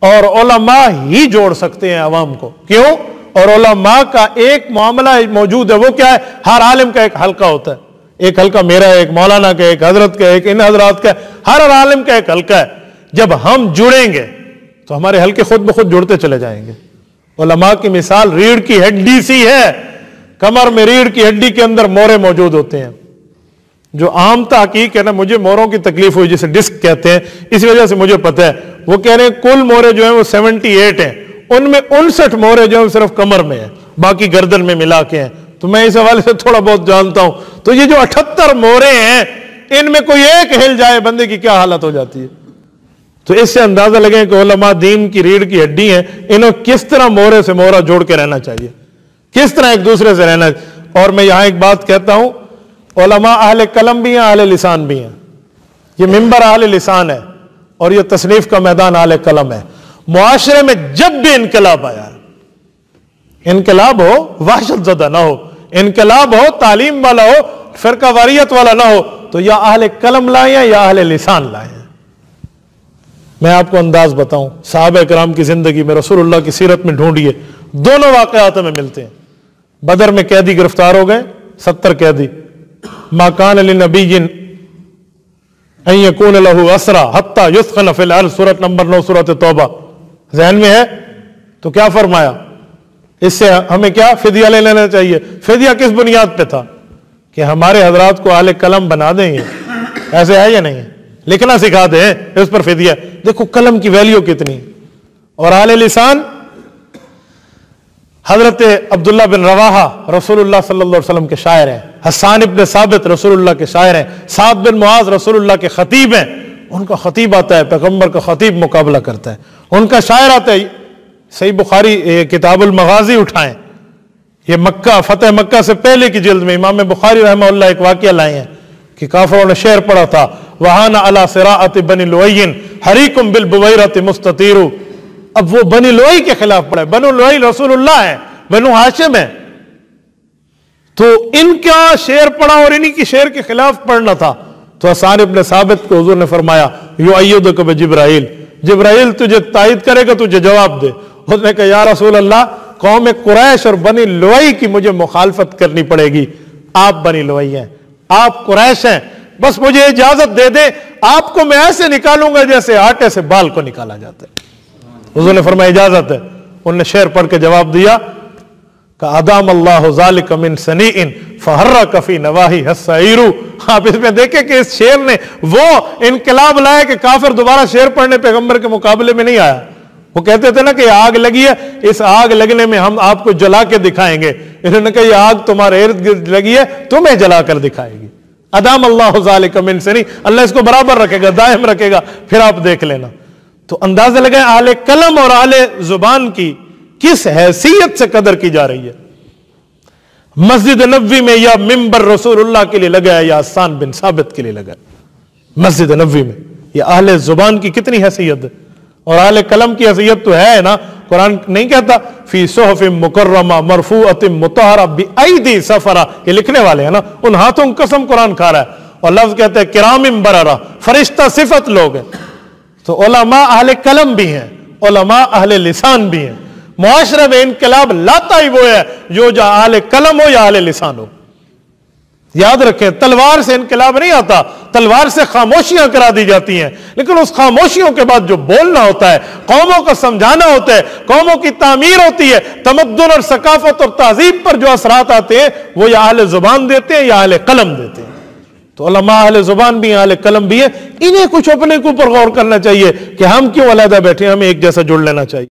اور علماء ہی جوڑ سکتے ہیں عوام کو. کیوں؟ اور علماء کا ایک معاملہ موجود ہے، وہ کیا ہے؟ ہر عالم کا ایک حلقہ ہوتا ہے. ایک حلقہ میرا ہے، ایک مولانا کا، ایک حضرت کا، ایک ان حضرات کا، ہر عالم کا ایک حلقہ ہے. جب ہم جڑیں گے تو ہمارے حلقے خود بخود جڑتے چلے جائیں گے. علماء کی مثال ریڑھ کی ہڈی سی ہے. کمر میں ریڑھ کی ہڈی کے اندر مورے موجود ہوتے ہیں. جو عام تحقیق ہے نا، مجھے موروں کی تکلیف ہوئی جسے ڈسک کہتے ہیں، اس وجہ سے مجھے پتہ ہے. وہ کہہ رہے ہیں کل مورے جو ہیں وہ 78 ہیں، ان میں 59 مورے جو ہیں صرف کمر میں ہیں، باقی گردن میں ملا کے ہیں. تو میں اس حوالے سے تھوڑا بہت جانتا ہوں. تو یہ جو 78 مورے ہیں، ان میں کوئی ایک ہل جائے بندے کی کیا حالت ہو جاتی ہے. تو اس سے اندازہ لگے کہ علماء دین کی ریڑھ کی ہڈی ہیں. انہوں کس طرح مورے سے مورا جوڑ کے رہنا چاہیے، کس طرح ایک دوسرے سے رہنا. اور میں یہاں ایک بات کہتا ہوں، علماء اہل قلم بھی ہیں، اہل لسان بھی ہیں. یہ منبر اہل لسان ہے اور یہ تصنیف کا میدان اہل قلم ہے. معاشرے میں جب بھی انقلاب آیا، انقلاب ہو وحشت زدہ نہ ہو، انقلاب ہو تعلیم والا ہو، فرقہ واریت والا نہ ہو، تو یا اہل قلم لائیں یا اہل لسان لائیں. میں آپ کو انداز بتاؤں، صحابہ کرام کی زندگی میں، رسول اللہ کی سیرت میں ڈھونڈیے، دونوں واقعات میں ملتے ہیں. بدر میں قیدی گرفتار ہو گئے، 70 قیدی. ما کان لنبی ان یکون لہ اسرا حتی یثخن فی الارض، سورۃ نمبر 9 سورۃ توبہ ذہن میں ہے. تو کیا فرمایا؟ اس سے ہمیں کیا فدیہ لے لینا چاہیے. فدیہ کس بنیاد پہ تھا؟ کہ ہمارے حضرات کو اہل قلم بنا دیں گے. ایسے ہے یا نہیں ہے؟ لکھنا سکھا دیں، اس پر فدیہ. دیکھو قلم کی ویلیو کتنی. اور اہل لسان، حضرت عبداللہ بن رواحہ رسول اللہ صلی اللہ علیہ وسلم کے شاعر ہیں. حسان ابن ثابت رسول اللہ کے شاعر ہیں. سعد بن معاذ رسول اللہ کے خطیب ہیں. ان کا خطیب آتا ہے، پیغمبر کا خطیب مقابلہ کرتا ہے. ان کا شاعر آتا ہے. صحیح بخاری کتاب المغازی اٹھائیں، یہ مکہ، فتح مکہ سے پہلے کی جلد میں امام بخاری رحمہ اللہ ایک واقعہ لائے ہیں کہ کافروں نے شعر پڑھا تھا، وَحَانَ عَلَى صِرَاعَةِ بَنِ لُوَيٍّ حَرِيكٌ بِالْبُوَيْرَةِ مُسْتَطِيرُ. اب وہ بنی لوئی کے خلاف پڑھا ہے. بنو لوئی رسول اللہ ہے، بنو ہاشم ہے. تو ان کا شعر پڑھا اور انہی کی شعر کے خلاف پڑھنا تھا. تو حسان ابن ثابت کو حضور نے فرمایا یؤیدک بجبرائیل، جبرائیل تجھے تائید کرے گا، تجھے جواب دے. اس نے کہا یا رسول اللہ، قوم قریش اور بنی لوئی کی مجھے مخالفت کرنی پڑے گی. آپ بنی لوئی ہیں، آپ قریش ہیں، بس مجھے اجازت دے دیں، آپ کو میں ایسے نکالوں گا جیسے آٹے سے بال کو نکالا جاتا ہے. حضور نے فرمایا اجازت ہے. انہوں نے شعر پڑھ کے جواب دیا کہ ادام اللہ ذالک من سنیء فحرک فی نواہی السعیر. آپ اس میں دیکھیں کہ اس شعر نے وہ انقلاب لایا کہ کافر دوبارہ شعر پڑھنے پیغمبر کے مقابلے میں نہیں آیا. وہ کہتے تھے نا کہ آگ لگی ہے، اس آگ لگنے میں ہم آپ کو جلا کے دکھائیں گے. انہوں نے کہا یہ آگ تمہارے ارد گرد لگی ہے، تمہیں جلا کر دکھائے گی. ادام اللہ ذالک من سنیء، اللہ اس کو برابر رکھے گا، دائم رکھے گا، پھر آپ دیکھ لینا. تو اندازہ لگائیں اہل قلم اور اہل زبان کی کس حیثیت سے قدر کی جا رہی ہے. مسجد نبوی میں یا منبر رسول اللہ کے لیے لگا ہے یا حسان بن ثابت کے لیے لگا ہے. مسجد نبوی میں یہ اہل زبان کی کتنی حیثیت ہے. اور اہل قلم کی حیثیت تو ہے نا. قرآن نہیں کہتا فی صحف مکرمہ مرفوعۃ مطہرہ بأیدی سفرہ، یہ لکھنے والے ہیں نا، ان ہاتھوں کی قسم قرآن کھا رہا ہے. اور لفظ کہتے ہیں کرام بررہ، فرشتہ صفت لوگ ہیں. تو علماء اہل قلم بھی ہیں، علماء اہل لسان بھی ہیں. معاشرے میں انقلاب لاتا ہی وہ ہے جو اہل قلم ہو یا اہل لسان ہو. یاد رکھیں تلوار سے انقلاب نہیں آتا، تلوار سے خاموشیاں کرا دی جاتی ہیں، لیکن اس خاموشیوں کے بعد جو بولنا ہوتا ہے، قوموں کو سمجھانا ہوتا ہے، قوموں کی تعمیر ہوتی ہے، تمدن اور ثقافت اور تہذیب پر جو اثرات آتے ہیں وہ یا اہل زبان دیتے ہیں یا اہل قلم دیتے ہیں. تو علماء اہل زبان بھی ہیں، اہل قلم بھی ہیں. انہیں کچھ اپنے کے اوپر غور کرنا چاہیے کہ ہم کیوں علیحدہ بیٹھے، ہمیں ایک جیسا جڑ لینا چاہیے.